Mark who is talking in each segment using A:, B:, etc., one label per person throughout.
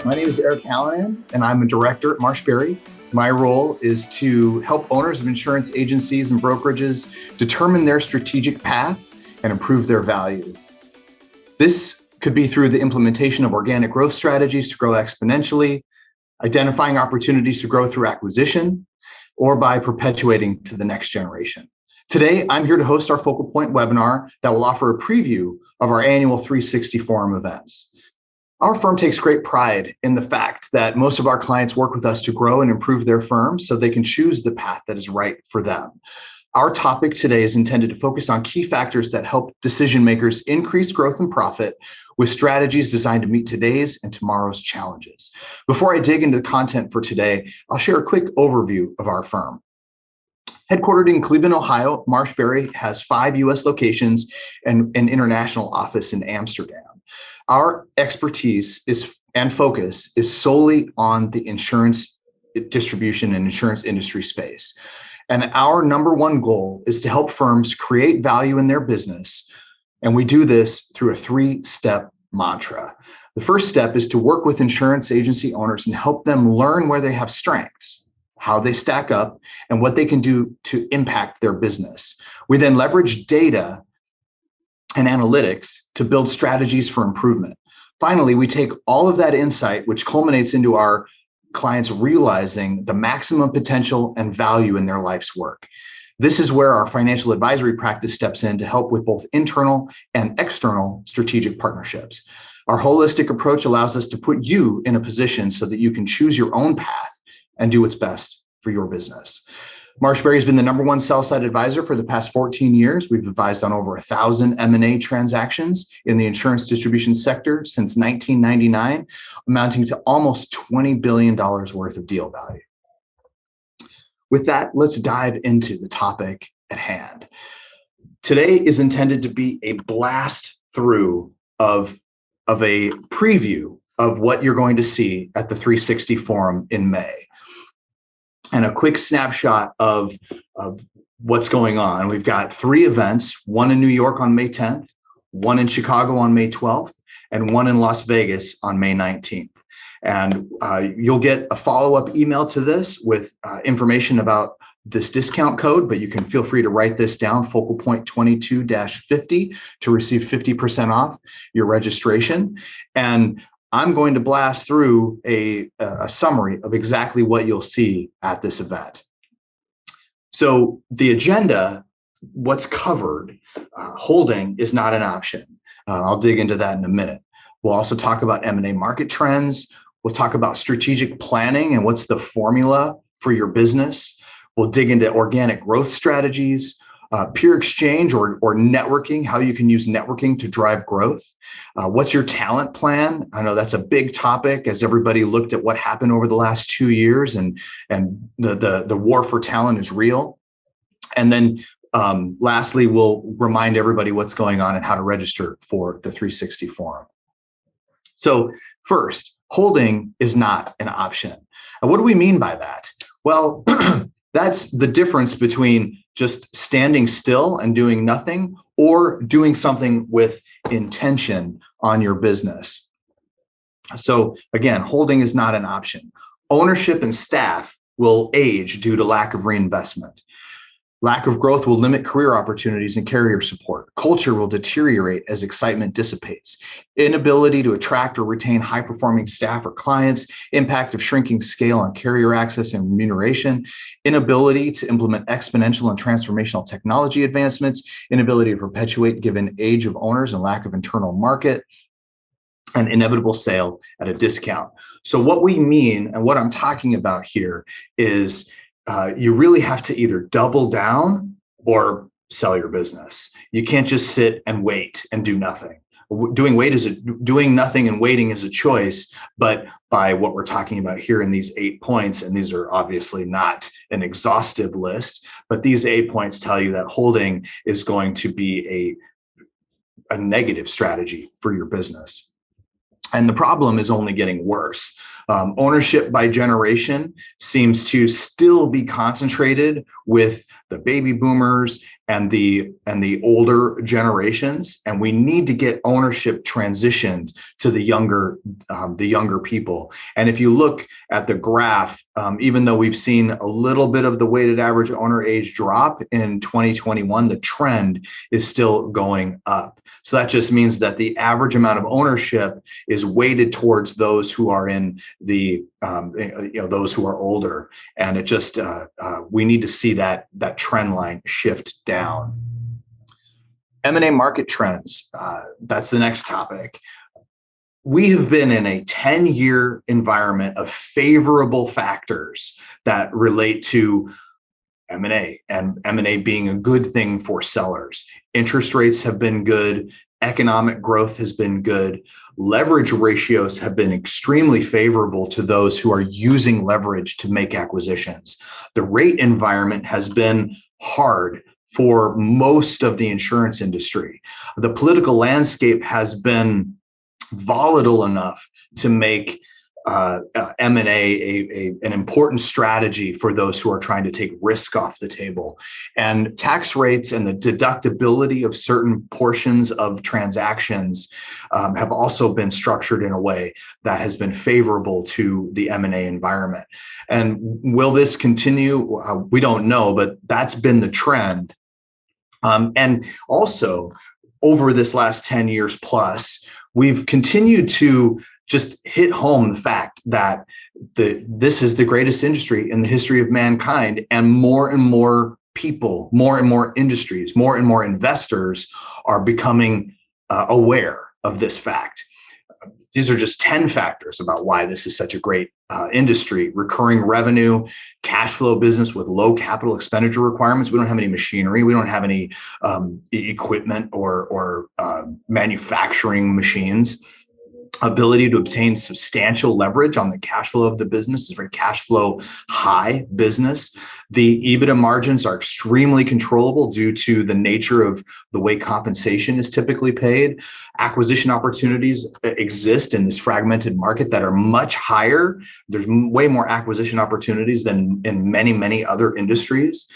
A: My name is Eric Hallinan, and I'm a director at MarshBerry. My role is to help owners of insurance agencies and brokerages determine their strategic path and improve their value. This could be through the implementation of organic growth strategies to grow exponentially, identifying opportunities to grow through acquisition, or by perpetuating to the next generation. Today, I'm here to host our Focal Point webinar that will offer a preview of our annual 360 Forum events. Our firm takes great pride in the fact that most of our clients work with us to grow and improve their firms so they can choose the path that is right for them. Our topic today is intended to focus on key factors that help decision makers increase growth and profit with strategies designed to meet today's and tomorrow's challenges. Before I dig into the content for today, I'll share a quick overview of our firm. Headquartered in Cleveland, Ohio, MarshBerry has 5 U.S. locations and an international office in Amsterdam. Our expertise and focus is solely on the insurance distribution and insurance industry space. And our number one goal is to help firms create value in their business. And we do this through a 3-step mantra. The first step is to work with insurance agency owners and help them learn where they have strengths, how they stack up, and what they can do to impact their business. We then leverage data and analytics to build strategies for improvement. Finally, we take all of that insight, which culminates into our clients realizing the maximum potential and value in their life's work. This is where our financial advisory practice steps in to help with both internal and external strategic partnerships. Our holistic approach allows us to put you in a position so that you can choose your own path and do what's best for your business. MarshBerry has been the number one sell-side advisor for the past 14 years. We've advised on over 1,000 M&A transactions in the insurance distribution sector since 1999, amounting to almost $20 billion worth of deal value. With that, let's dive into the topic at hand. Today is intended to be a blast through of a preview of what you're going to see at the 360 Forum in May. And a quick snapshot of what's going on. We've got 3 events, one in New York on May 10th, one in Chicago on May 12th, and one in Las Vegas on May 19th. And you'll get a follow-up email to this with information about this discount code, but you can feel free to write this down, Focal Point 22-50, to receive 50% off your registration. And I'm going to blast through a summary of exactly what you'll see at this event. So the agenda, what's covered, holding is not an option. I'll dig into that in a minute. We'll also talk about M&A market trends. We'll talk about strategic planning and what's the formula for your business. We'll dig into organic growth strategies, peer exchange or networking, how you can use networking to drive growth. What's your talent plan? I know that's a big topic as everybody looked at what happened over the last 2 years, and the war for talent is real. And then lastly, we'll remind everybody what's going on and how to register for the 360 Forum. So first, holding is not an option. And what do we mean by that? Well, that's the difference between just standing still and doing nothing or doing something with intention on your business. So again, holding is not an option. Ownership and staff will age due to lack of reinvestment. Lack of growth will limit career opportunities and carrier support. Culture will deteriorate as excitement dissipates. Inability to attract or retain high-performing staff or clients, impact of shrinking scale on carrier access and remuneration, inability to implement exponential and transformational technology advancements, inability to perpetuate given age of owners and lack of internal market, and inevitable sale at a discount. So what we mean and what I'm talking about here is you really have to either double down or sell your business. You can't just sit and wait and do nothing. Doing nothing and waiting is a choice, but by what we're talking about here in these 8 points, and these are obviously not an exhaustive list, but these 8 points tell you that holding is going to be a negative strategy for your business. And the problem is only getting worse. Ownership by generation seems to still be concentrated with the baby boomers and the older generations, and we need to get ownership transitioned to the younger people. And if you look at the graph, even though we've seen a little bit of the weighted average owner age drop in 2021, the trend is still going up. So that just means that the average amount of ownership is weighted towards those who are in the those who are older, and it just we need to see that trend line shift down. M&A market trends, that's the next topic. We have been in a 10-year environment of favorable factors that relate to M&A, and M&A being a good thing for sellers. Interest rates have been good. Economic growth has been good. Leverage ratios have been extremely favorable to those who are using leverage to make acquisitions. The rate environment has been hard for most of the insurance industry. The political landscape has been volatile enough to make M&A an important strategy for those who are trying to take risk off the table. And tax rates and the deductibility of certain portions of transactions have also been structured in a way that has been favorable to the M&A environment. And will this continue? We don't know, but that's been the trend. And also, over this last 10 years plus, we've continued to just hit home the fact that this is the greatest industry in the history of mankind, and more people, more and more industries, more and more investors are becoming aware of this fact. These are just 10 factors about why this is such a great industry. Recurring revenue, cash flow business with low capital expenditure requirements. We don't have any machinery. We don't have any equipment or manufacturing machines. Ability to obtain substantial leverage on the cash flow of the business. Is very cash flow high business. The EBITDA margins are extremely controllable due to the nature of the way compensation is typically paid. Acquisition opportunities exist in this fragmented market that are much higher. There's way more acquisition opportunities than in many other industries.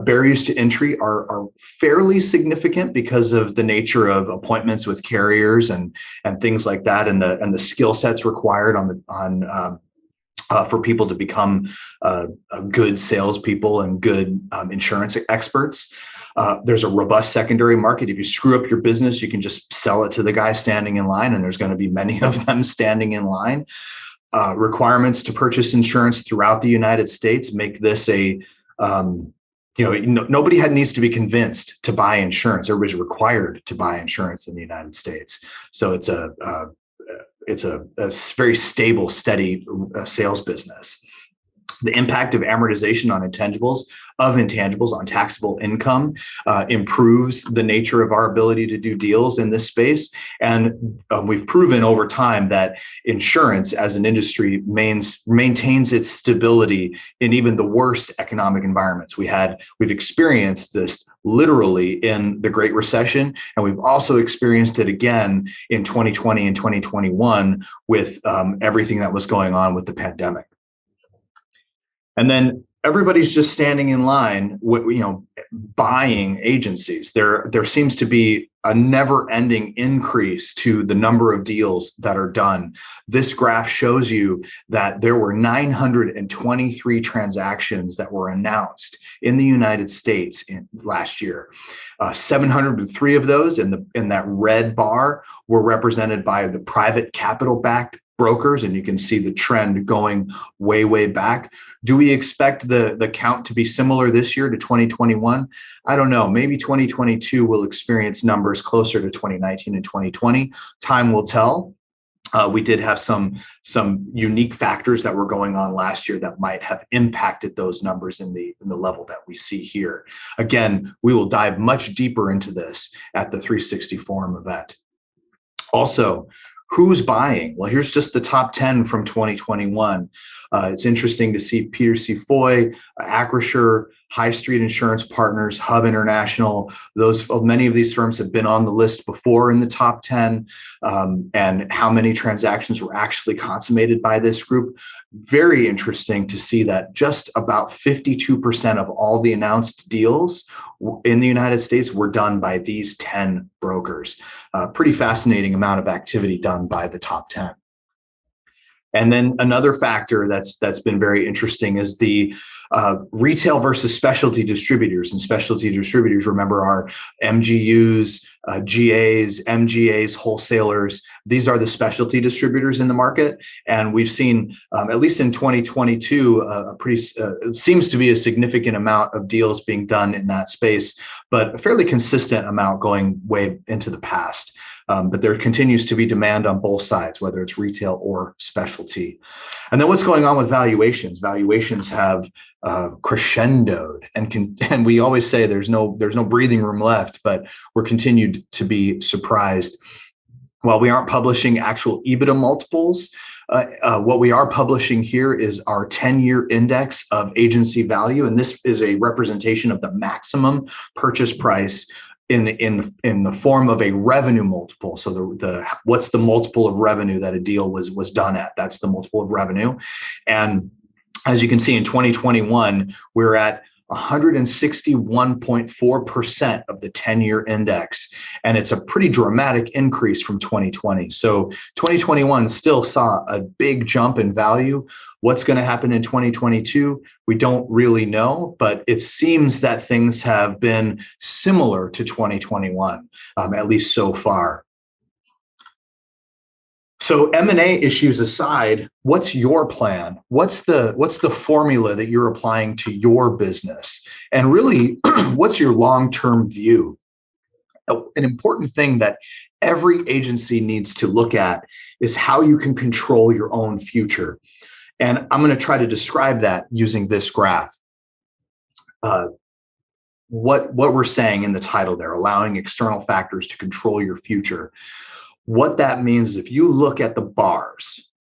A: Barriers to entry are fairly significant because of the nature of appointments with carriers and things like that, and the skill sets required for people to become good salespeople and good insurance experts. There's a robust secondary market. If you screw up your business, you can just sell it to the guy standing in line, and there's going to be many of them standing in line. Requirements to purchase insurance throughout the United States make this nobody needs to be convinced to buy insurance. Everybody's required to buy insurance in the United States. So it's a very stable, steady sales business. The impact of amortization on intangibles on taxable income improves the nature of our ability to do deals in this space. And we've proven over time that insurance as an industry maintains its stability in even the worst economic environments. We've experienced this literally in the Great Recession, and we've also experienced it again in 2020 and 2021 with everything that was going on with the pandemic. And then everybody's just standing in line, buying agencies. There seems to be a never-ending increase to the number of deals that are done. This graph shows you that there were 923 transactions that were announced in the United States last year. 703 of those in that red bar were represented by the private capital-backed brokers, and you can see the trend going way back. Do we expect the count to be similar this year to 2021? I don't know. Maybe 2022 will experience numbers closer to 2019 and 2020. Time will tell. We did have some unique factors that were going on last year that might have impacted those numbers in the level that we see here. Again, we will dive much deeper into this at the 360 Forum event. Also, who's buying? Well, here's just the top 10 from 2021. It's interesting to see Peter C. Foy, Acrisure, High Street Insurance Partners, Hub International. Many of these firms have been on the list before in the top 10, and how many transactions were actually consummated by this group. Very interesting to see that just about 52% of all the announced deals in the United States were done by these 10 brokers. Pretty fascinating amount of activity done by the top 10. And then another factor that's been very interesting is the retail versus specialty distributors. And specialty distributors, remember, are MGUs, GAs, MGAs, wholesalers. These are the specialty distributors in the market. And we've seen, at least in 2022, it seems to be a significant amount of deals being done in that space, but a fairly consistent amount going way into the past. But there continues to be demand on both sides, whether it's retail or specialty. And then what's going on with valuations? Valuations have crescendoed, and we always say there's no breathing room left, but we're continued to be surprised. While we aren't publishing actual EBITDA multiples, what we are publishing here is our 10-year index of agency value, and this is a representation of the maximum purchase price in the form of a revenue multiple. So what's the multiple of revenue that a deal was done at? That's the multiple of revenue. And as you can see, in 2021, we're at 161.4% of the 10-year index. And it's a pretty dramatic increase from 2020. So 2021 still saw a big jump in value. What's going to happen in 2022? We don't really know, but it seems that things have been similar to 2021, at least so far. So M&A issues aside, what's your plan? What's the formula that you're applying to your business? And really, what's your long-term view? An important thing that every agency needs to look at is how you can control your own future. And I'm going to try to describe that using this graph. What we're saying in the title there, allowing external factors to control your future. What that means is if you look at the bars,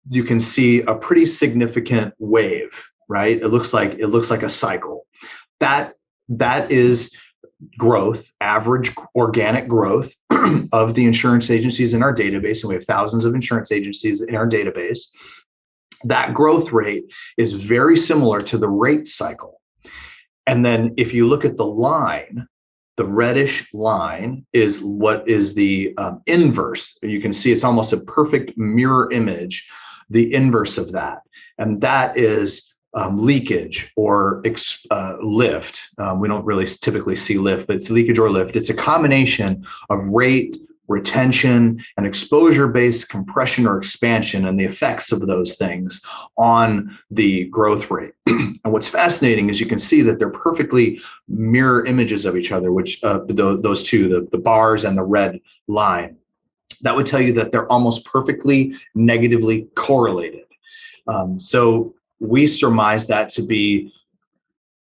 A: you can see a pretty significant wave, right? It looks like a cycle. That is growth, average organic growth of the insurance agencies in our database, and we have thousands of insurance agencies in our database. That growth rate is very similar to the rate cycle. And then if you look at the line, the reddish line is what is the inverse. You can see it's almost a perfect mirror image, the inverse of that. And that is leakage or lift. We don't really typically see lift, but it's leakage or lift. It's a combination of rate, retention, and exposure-based compression or expansion, and the effects of those things on the growth rate. And what's fascinating is you can see that they're perfectly mirror images of each other, which those two, the bars and the red line. That would tell you that they're almost perfectly negatively correlated. So we surmise that to be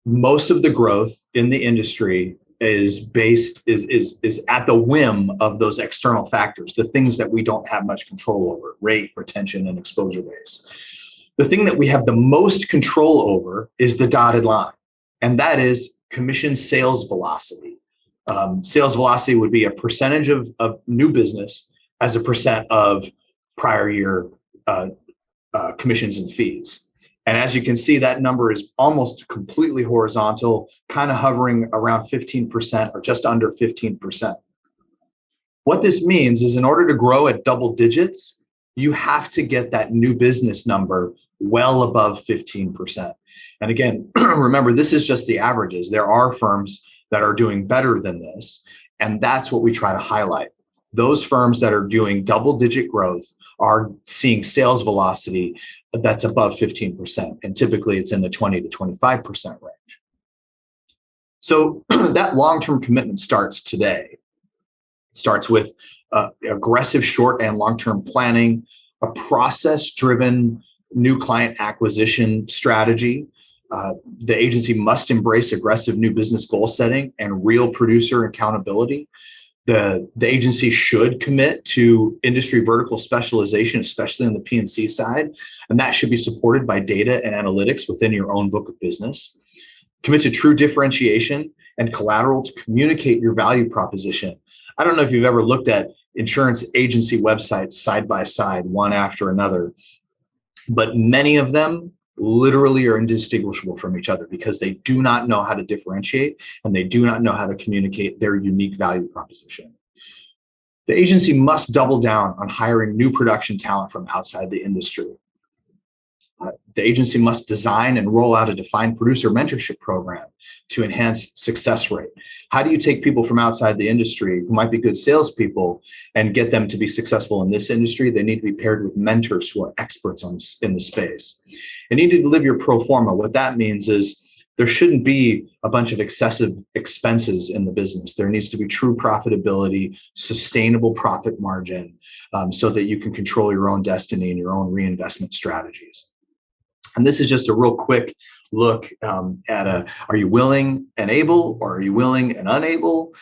A: most of the growth in the industry is at the whim of those external factors, the things that we don't have much control over, rate, retention, and exposure base. The thing that we have the most control over is the dotted line, and that is commission sales velocity. Sales velocity would be a percentage of new business as a percent of prior year commissions and fees. And as you can see, that number is almost completely horizontal, kind of hovering around 15% or just under 15%. What this means is in order to grow at double digits, you have to get that new business number well above 15%. And again, remember, this is just the averages. There are firms that are doing better than this, and that's what we try to highlight. Those firms that are doing double-digit growth are seeing sales velocity that's above 15%, and typically it's in the 20 to 25% range. So that long-term commitment starts today. It starts with aggressive short and long-term planning, a process-driven new client acquisition strategy. The agency must embrace aggressive new business goal setting and real producer accountability. The agency should commit to industry vertical specialization, especially on the P&C side, and that should be supported by data and analytics within your own book of business. Commit to true differentiation and collateral to communicate your value proposition. I don't know if you've ever looked at insurance agency websites side by side, one after another, but many of them literally are indistinguishable from each other because they do not know how to differentiate and they do not know how to communicate their unique value proposition. The agency must double down on hiring new production talent from outside the industry. The agency must design and roll out a defined producer mentorship program to enhance success rate. How do you take people from outside the industry who might be good salespeople and get them to be successful in this industry? They need to be paired with mentors who are experts in the space. And you need to live your pro forma. What that means is there shouldn't be a bunch of excessive expenses in the business. There needs to be true profitability, sustainable profit margin, so that you can control your own destiny and your own reinvestment strategies. And this is just a real quick look at are you willing and able, or are you willing and unable?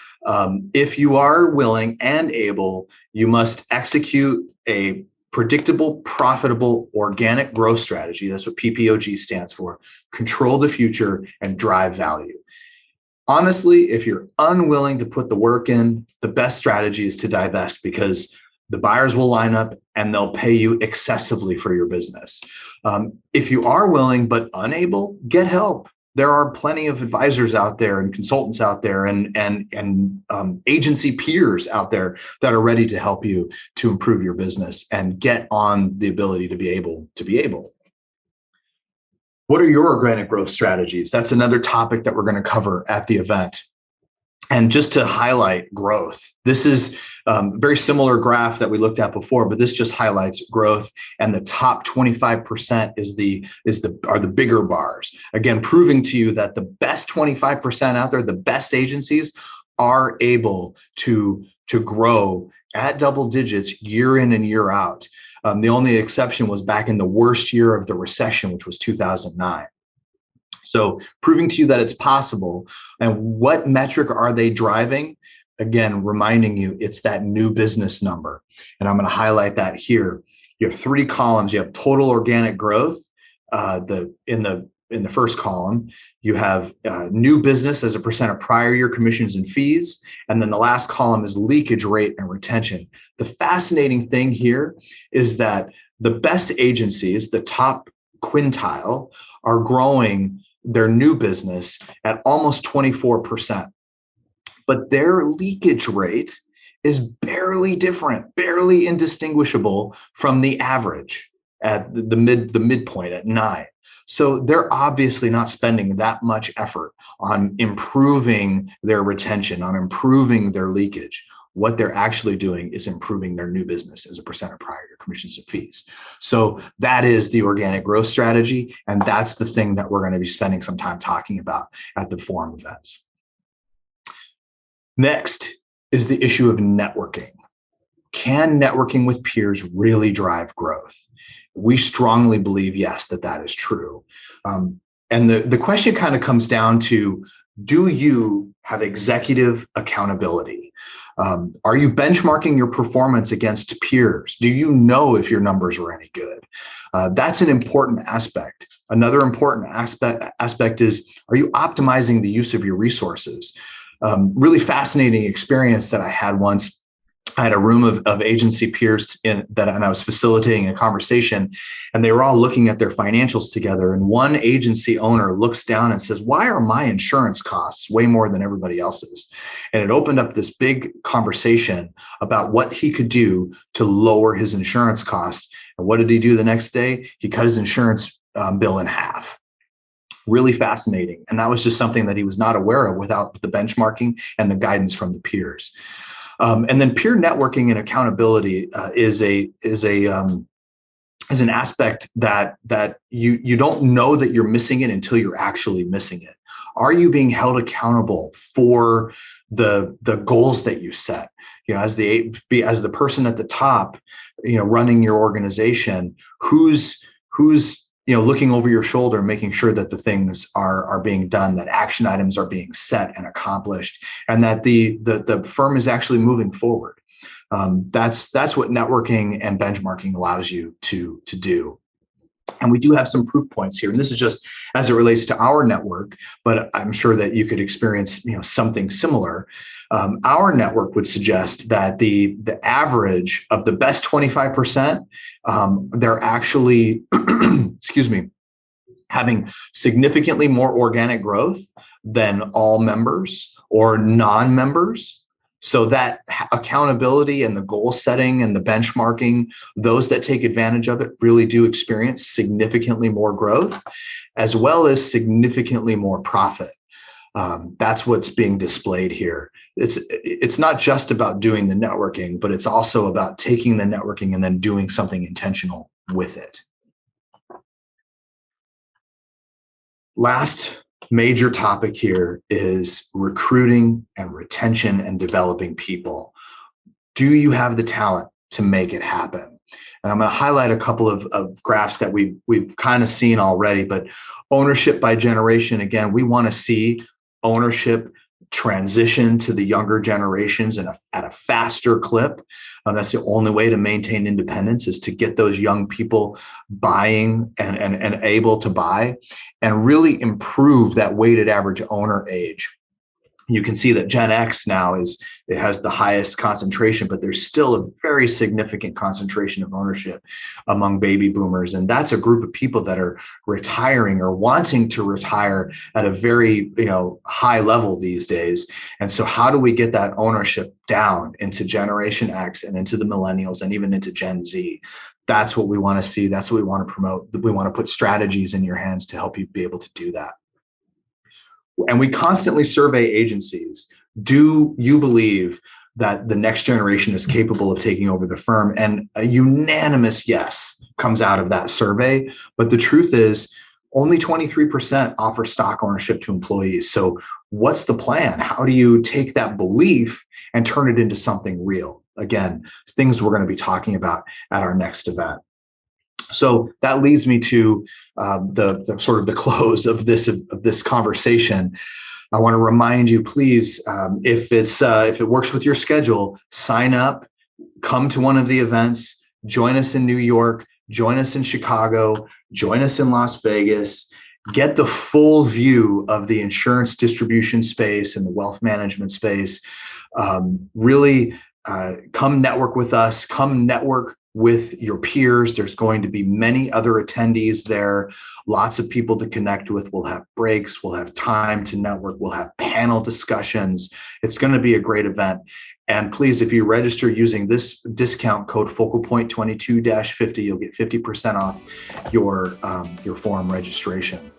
A: If you are willing and able, you must execute a predictable, profitable, organic growth strategy. That's what PPOG stands for. Control the future and drive value. Honestly, if you're unwilling to put the work in, the best strategy is to divest, because the buyers will line up and they'll pay you excessively for your business. If you are willing but unable, get help. There are plenty of advisors out there and consultants out there and agency peers out there that are ready to help you to improve your business and get on the ability to be able. What are your organic growth strategies? That's another topic that we're going to cover at the event. And just to highlight growth, this is a very similar graph that we looked at before, but this just highlights growth, and the top 25% are the bigger bars. Again, proving to you that the best 25% out there, the best agencies, are able to grow at double digits year in and year out. The only exception was back in the worst year of the recession, which was 2009. So proving to you that it's possible. And what metric are they driving? Again, reminding you, it's that new business number. And I'm going to highlight that here. You have three columns. You have total organic growth. In the first column, you have new business as a percent of prior year commissions and fees. And then the last column is leakage rate and retention. The fascinating thing here is that the best agencies, the top quintile, are growing their new business at almost 24%. But their leakage rate is barely different, barely indistinguishable from the average at the midpoint at 9. So they're obviously not spending that much effort on improving their retention, on improving their leakage. What they're actually doing is improving their new business as a percent of prior year commissions and fees. So that is the organic growth strategy. And that's the thing that we're going to be spending some time talking about at the forum events. Next is the issue of networking. Can networking with peers really drive growth? We strongly believe, yes, that is true. And the question kind of comes down to, do you have executive accountability? Are you benchmarking your performance against peers? Do you know if your numbers are any good? That's an important aspect. Another important aspect is, are you optimizing the use of your resources? Really fascinating experience that I had once. I had a room of agency peers and I was facilitating a conversation, and they were all looking at their financials together. And one agency owner looks down and says, "Why are my insurance costs way more than everybody else's?" And it opened up this big conversation about what he could do to lower his insurance costs. And what did he do the next day? He cut his insurance bill in half. Really fascinating. And that was just something that he was not aware of without the benchmarking and the guidance from the peers. And then peer networking and accountability is an aspect that you don't know that you're missing it until you're actually missing it. Are you being held accountable for the goals that you set? You know, as the person at the top, you know, running your organization, who's looking over your shoulder, making sure that the things are being done, that action items are being set and accomplished, and that the firm is actually moving forward. That's what networking and benchmarking allows you to do. And we do have some proof points here, and this is just as it relates to our network, but I'm sure that you could experience something similar. Our network would suggest that the average of the best 25%, they're actually, excuse me, having significantly more organic growth than all members or non-members. So that accountability and the goal setting and the benchmarking, those that take advantage of it really do experience significantly more growth, as well as significantly more profit. That's what's being displayed here. It's not just about doing the networking, but it's also about taking the networking and then doing something intentional with it. Last major topic here is recruiting and retention and developing people. Do you have the talent to make it happen? And I'm going to highlight a couple of graphs that we've kind of seen already, but ownership by generation, again, we want to see ownership transition to the younger generations at a faster clip. That's the only way to maintain independence, is to get those young people buying and able to buy, and really improve that weighted average owner age. You can see that Gen X now it has the highest concentration, but there's still a very significant concentration of ownership among baby boomers. And that's a group of people that are retiring or wanting to retire at a very high level these days. And so how do we get that ownership down into Generation X and into the millennials and even into Gen Z? That's what we want to see. That's what we want to promote. We want to put strategies in your hands to help you be able to do that. And we constantly survey agencies. Do you believe that the next generation is capable of taking over the firm? And a unanimous yes comes out of that survey. But the truth is, only 23% offer stock ownership to employees. So what's the plan? How do you take that belief and turn it into something real? Again, things we're going to be talking about at our next event. So that leads me to the sort of the close of this conversation. I want to remind you, please, if it works with your schedule, sign up, come to one of the events, join us in New York, join us in Chicago, join us in Las Vegas, get the full view of the insurance distribution space and the wealth management space. Really come network with us, come network with your peers. There's going to be many other attendees there, lots of people to connect with. We'll have breaks, we'll have time to network, we'll have panel discussions. It's going to be a great event. And please, if you register using this discount code FocalPoint22-50, you'll get 50% off your forum registration.